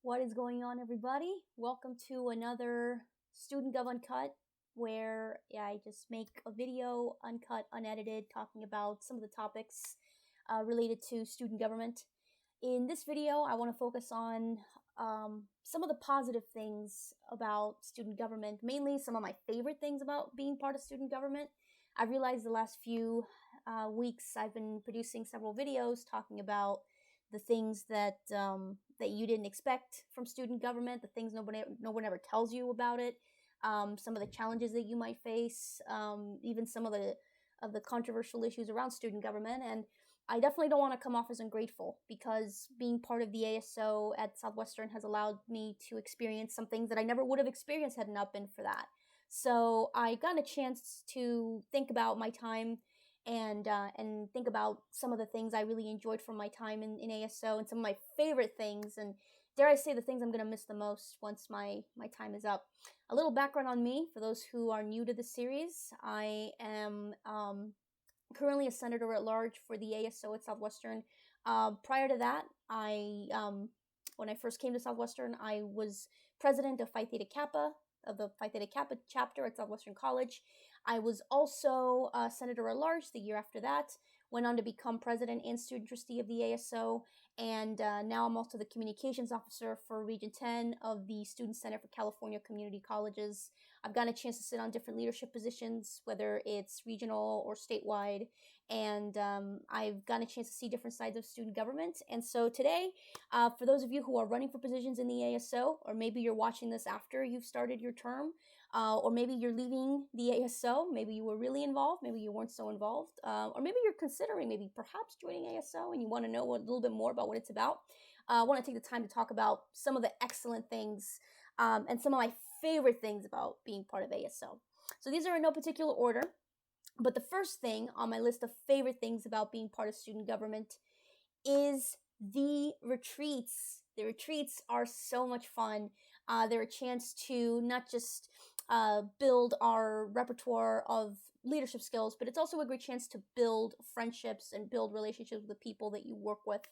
What is going on, everybody? Welcome to another Student Gov Uncut, where I just make a video, uncut, unedited, talking about some of the topics related to student government. In this video, I want to focus on some of the positive things about student government, mainly some of my favorite things about being part of student government. I realized the last few weeks I've been producing several videos talking about the things that that you didn't expect from student government, the things no one ever tells you about it, some of the challenges that you might face, even some of the controversial issues around student government. And I definitely don't want to come off as ungrateful, because being part of the ASO at Southwestern has allowed me to experience some things that I never would have experienced had it not been for that. So I got a chance to think about my time and think about some of the things I really enjoyed from my time in ASO, and some of my favorite things, and dare I say the things I'm going to miss the most once my time is up. A little background on me for those who are new to the series. I am currently a senator at large for the ASO at Southwestern. Prior to that, when I first came to Southwestern, I was president of Phi Theta Kappa, of the Phi Theta Kappa chapter at Southwestern College. I was also senator at large the year after that, went on to become president and student trustee of the ASO, and now I'm also the communications officer for Region 10 of the Student Center for California Community Colleges. I've gotten a chance to sit on different leadership positions, whether it's regional or statewide, and I've gotten a chance to see different sides of student government. And so today, for those of you who are running for positions in the ASO, or maybe you're watching this after you've started your term, or maybe you're leaving the ASO, maybe you were really involved, maybe you weren't so involved, or maybe you're considering maybe perhaps joining ASO and you want to know a little bit more about what it's about. I want to take the time to talk about some of the excellent things and some of my favorite things about being part of ASO. So these are in no particular order, but the first thing on my list of favorite things about being part of student government is the retreats. The retreats are so much fun. They're a chance to not just build our repertoire of leadership skills, but it's also a great chance to build friendships and build relationships with the people that you work with.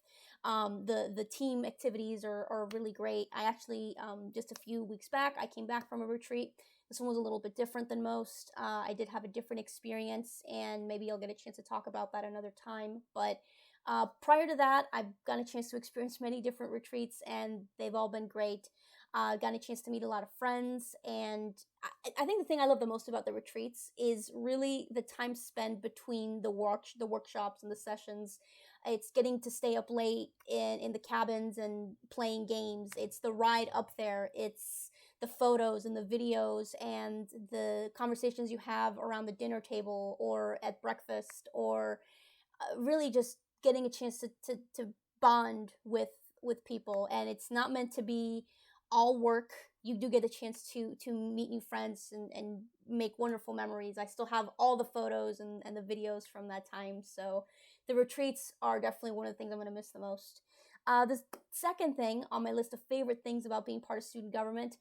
The team activities are really great. I actually, just a few weeks back, I came back from a retreat. This one was a little bit different than most. I did have a different experience, and maybe I'll get a chance to talk about that another time. But prior to that, I've gotten a chance to experience many different retreats, and they've all been great. Gotten a chance to meet a lot of friends, and I think the thing I love the most about the retreats is really the time spent between the workshops and the sessions. It's getting to stay up late in the cabins and playing games. It's the ride up there. It's the photos and the videos and the conversations you have around the dinner table or at breakfast, or really just getting a chance to bond with people. And it's not meant to be all work. You do get a chance to meet new friends and make wonderful memories. I still have all the photos and the videos from that time. So the retreats are definitely one of the things I'm going to miss the most. The second thing on my list of favorite things about being part of student government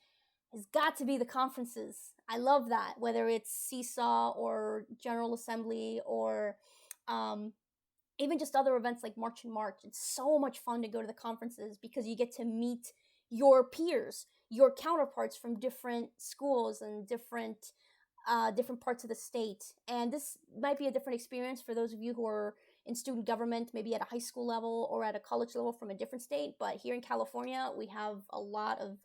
has got to be the conferences. I love that, whether it's Seesaw or General Assembly or even just other events like March and March. It's so much fun to go to the conferences because you get to meet your peers, your counterparts from different schools and different parts of the state. And this might be a different experience for those of you who are in student government, maybe at a high school level or at a college level from a different state. But here in California, we have a lot of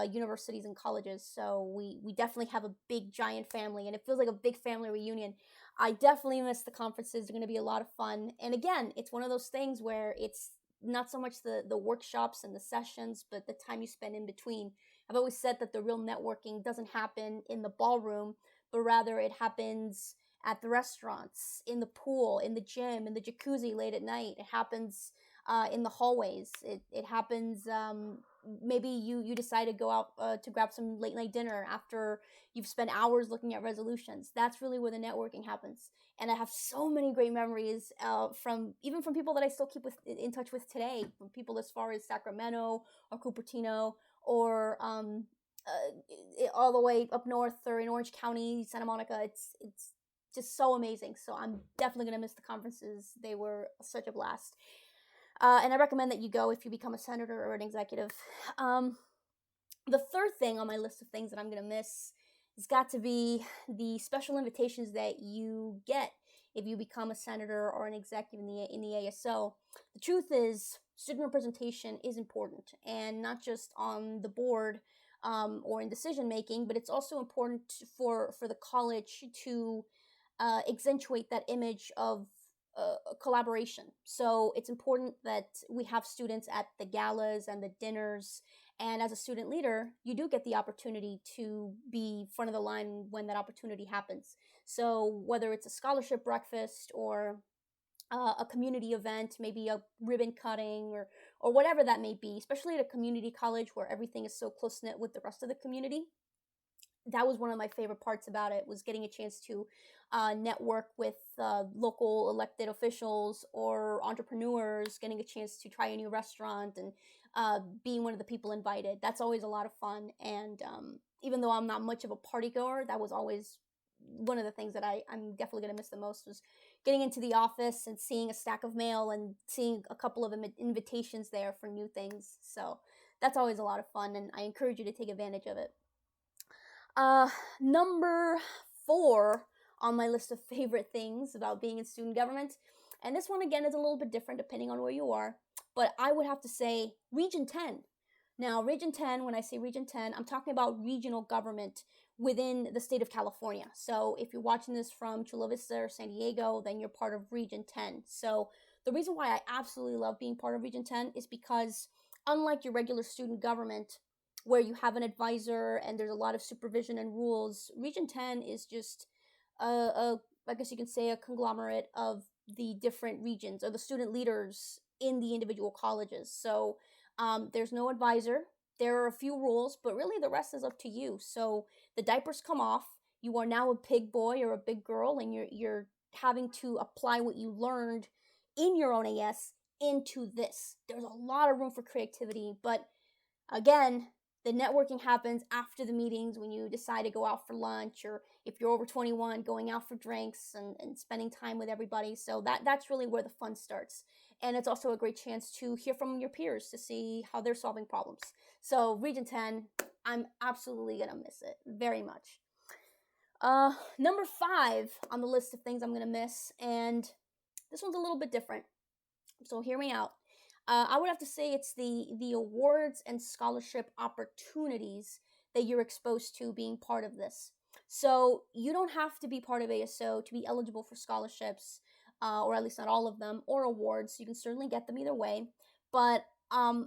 universities and colleges, so we definitely have a big giant family, and it feels like a big family reunion. I definitely miss the conferences. They're going to be a lot of fun. And again, it's one of those things where it's not so much the workshops and the sessions, but the time you spend in between. I've always said that the real networking doesn't happen in the ballroom, but rather it happens at the restaurants, in the pool, in the gym, in the jacuzzi late at night. It happens in the hallways. It happens, maybe you decide to go out to grab some late night dinner after you've spent hours looking at resolutions. That's really where the networking happens. And I have so many great memories from people that I still keep in touch with today, from people as far as Sacramento or Cupertino, or all the way up north or in Orange County, Santa Monica. It's just so amazing. So I'm definitely going to miss the conferences. They were such a blast. And I recommend that you go if you become a senator or an executive. The third thing on my list of things that I'm going to miss has got to be the special invitations that you get if you become a senator or an executive in the ASO. The truth is, student representation is important, and not just on the board or in decision making, but it's also important for the college to accentuate that image of collaboration. So it's important that we have students at the galas and the dinners. And as a student leader, you do get the opportunity to be front of the line when that opportunity happens. So whether it's a scholarship breakfast or a community event, maybe a ribbon cutting or whatever that may be, especially at a community college where everything is so close knit with the rest of the community, that was one of my favorite parts about it, was getting a chance to network with local elected officials or entrepreneurs, getting a chance to try a new restaurant and being one of the people invited. That's always a lot of fun. And even though I'm not much of a party goer, that was always one of the things that I'm definitely going to miss the most, was getting into the office and seeing a stack of mail and seeing a couple of invitations there for new things. So that's always a lot of fun, and I encourage you to take advantage of it. Number 4 on my list of favorite things about being in student government, and this one again is a little bit different depending on where you are, but I would have to say Region 10. Now, Region 10, when I say Region 10, I'm talking about regional government within the state of California. So if you're watching this from Chula Vista or San Diego, then you're part of Region 10. So the reason why I absolutely love being part of Region 10 is because, unlike your regular student government, where you have an advisor and there's a lot of supervision and rules, Region 10 is just I guess you can say, a conglomerate of the different regions or the student leaders in the individual colleges. So there's no advisor. There are a few rules, but really the rest is up to you. So the diapers come off. You are now a big boy or a big girl, and you're having to apply what you learned in your own AS into this. There's a lot of room for creativity, but again, the networking happens after the meetings when you decide to go out for lunch, or if you're over 21, going out for drinks and spending time with everybody. So that's really where the fun starts. And it's also a great chance to hear from your peers to see how they're solving problems. So Region 10, I'm absolutely going to miss it very much. Number 5 on the list of things I'm going to miss, and this one's a little bit different, so hear me out. I would have to say it's the awards and scholarship opportunities that you're exposed to being part of this. So you don't have to be part of ASO to be eligible for scholarships, or at least not all of them, or awards. You can certainly get them either way. But I've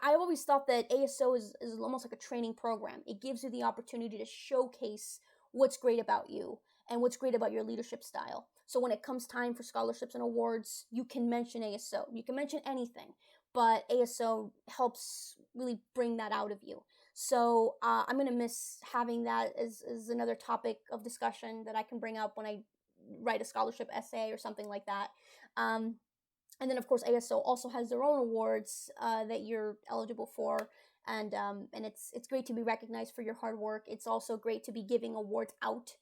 always thought that ASO is almost like a training program. It gives you the opportunity to showcase what's great about you and what's great about your leadership style. So when it comes time for scholarships and awards, you can mention ASO. You can mention anything, but ASO helps really bring that out of you. So I'm going to miss having that as another topic of discussion that I can bring up when I write a scholarship essay or something like that. And then, of course, ASO also has their own awards that you're eligible for. And it's great to be recognized for your hard work. It's also great to be giving awards out,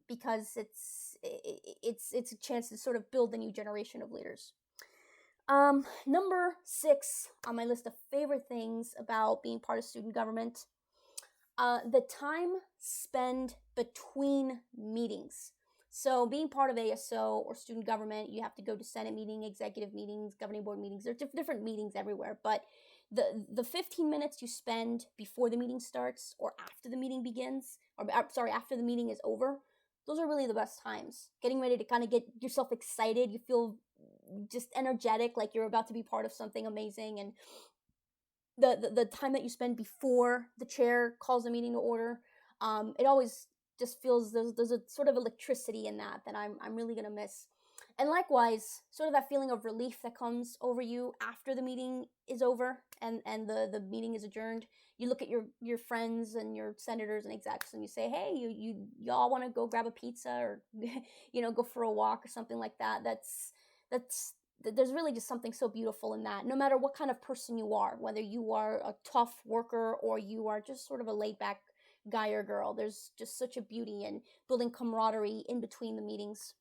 because it's a chance to sort of build a new generation of leaders. Number 6 on my list of favorite things about being part of student government, the time spent between meetings. So being part of ASO or student government, you have to go to Senate meeting, executive meetings, governing board meetings. There's different meetings everywhere, but the 15 minutes you spend before the meeting starts or after the meeting begins, or after the meeting is over, those are really the best times. Getting ready to kind of get yourself excited. You feel just energetic, like you're about to be part of something amazing. And the time that you spend before the chair calls the meeting to order, it always just feels there's a sort of electricity in that I'm really going to miss. And likewise, sort of that feeling of relief that comes over you after the meeting is over and the meeting is adjourned. You look at your friends and your senators and execs and you say, hey, y'all want to go grab a pizza or go for a walk or something like that. There's really just something so beautiful in that, no matter what kind of person you are, whether you are a tough worker or you are just sort of a laid back guy or girl. There's just such a beauty in building camaraderie in between the meetings.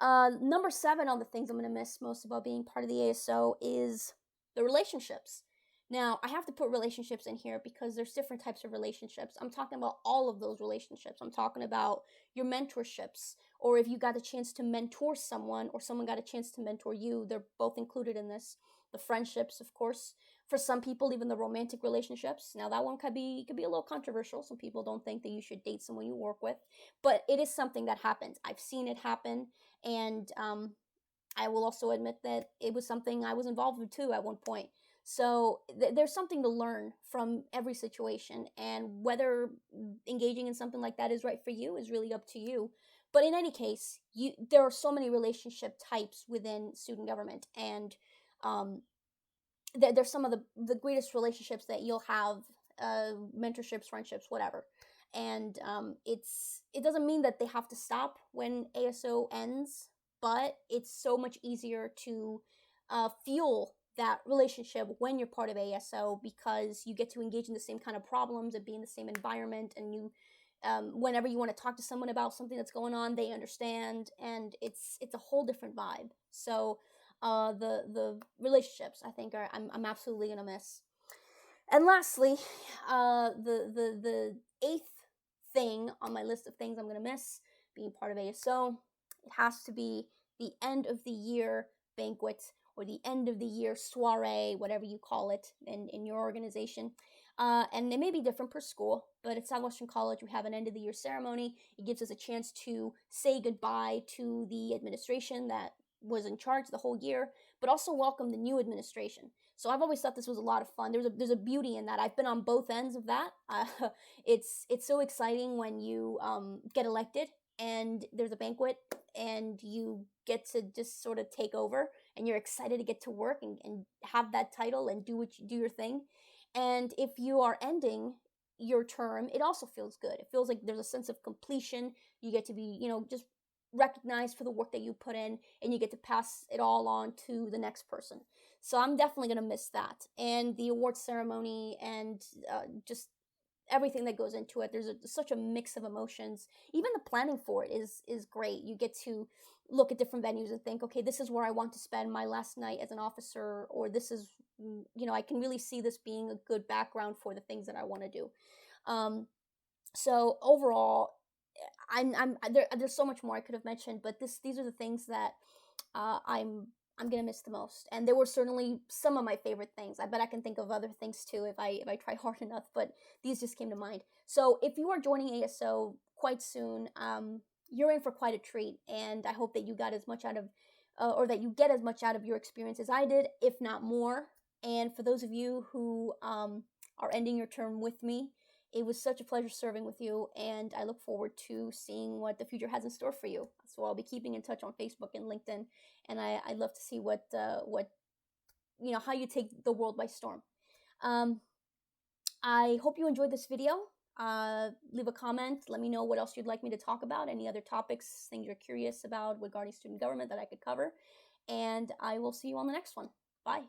Number 7 on the things I'm going to miss most about being part of the ASO is the relationships. Now, I have to put relationships in here because there's different types of relationships. I'm talking about all of those relationships. I'm talking about your mentorships, or if you got a chance to mentor someone or someone got a chance to mentor you, they're both included in this. The friendships, of course. For some people, even the romantic relationships. Now, that one could be a little controversial. Some people don't think that you should date someone you work with, but it is something that happens. I've seen it happen, and I will also admit that it was something I was involved with too at one point. So there's something to learn from every situation, and whether engaging in something like that is right for you is really up to you. But in any case, there are so many relationship types within student government, and um, there's some of the greatest relationships that you'll have, mentorships, friendships, whatever. And it doesn't mean that they have to stop when ASO ends, but it's so much easier to fuel that relationship when you're part of ASO, because you get to engage in the same kind of problems and be in the same environment, and you whenever you want to talk to someone about something that's going on, they understand, and it's a whole different vibe. So the relationships, I think, I'm absolutely gonna miss. And lastly, the eighth thing on my list of things I'm gonna miss being part of ASO, it has to be the end of the year banquet, or the end of the year soiree, whatever you call it in your organization. And it may be different per school, but at Southwestern College, we have an end of the year ceremony. It gives us a chance to say goodbye to the administration that was in charge the whole year, but also welcome the new administration. So I've always thought this was a lot of fun. There's a beauty in that. I've been on both ends of that. It's so exciting when you get elected and there's a banquet and you get to just sort of take over, and you're excited to get to work and have that title and do your thing. And if you are ending your term, it also feels good. It feels like there's a sense of completion. You get to be, just recognized for the work that you put in, and you get to pass it all on to the next person. So I'm definitely going to miss that. And the award ceremony, and just everything that goes into it. There's such a mix of emotions. Even the planning for it is great. You get to look at different venues and think, okay, this is where I want to spend my last night as an officer, or this is, I can really see this being a good background for the things that I want to do. So overall, there's so much more I could have mentioned, but these are the things that I'm gonna miss the most. And there were certainly some of my favorite things. I bet I can think of other things too if I try hard enough, but these just came to mind. So if you are joining ASO quite soon, you're in for quite a treat, and I hope that you got as much out of, or that you get as much out of your experience as I did, if not more. And for those of you who are ending your term with me, it was such a pleasure serving with you, and I look forward to seeing what the future has in store for you. So I'll be keeping in touch on Facebook and LinkedIn, and I'd love to see what how you take the world by storm. I hope you enjoyed this video. Leave a comment. Let me know what else you'd like me to talk about, any other topics, things you're curious about regarding student government that I could cover, and I will see you on the next one. Bye.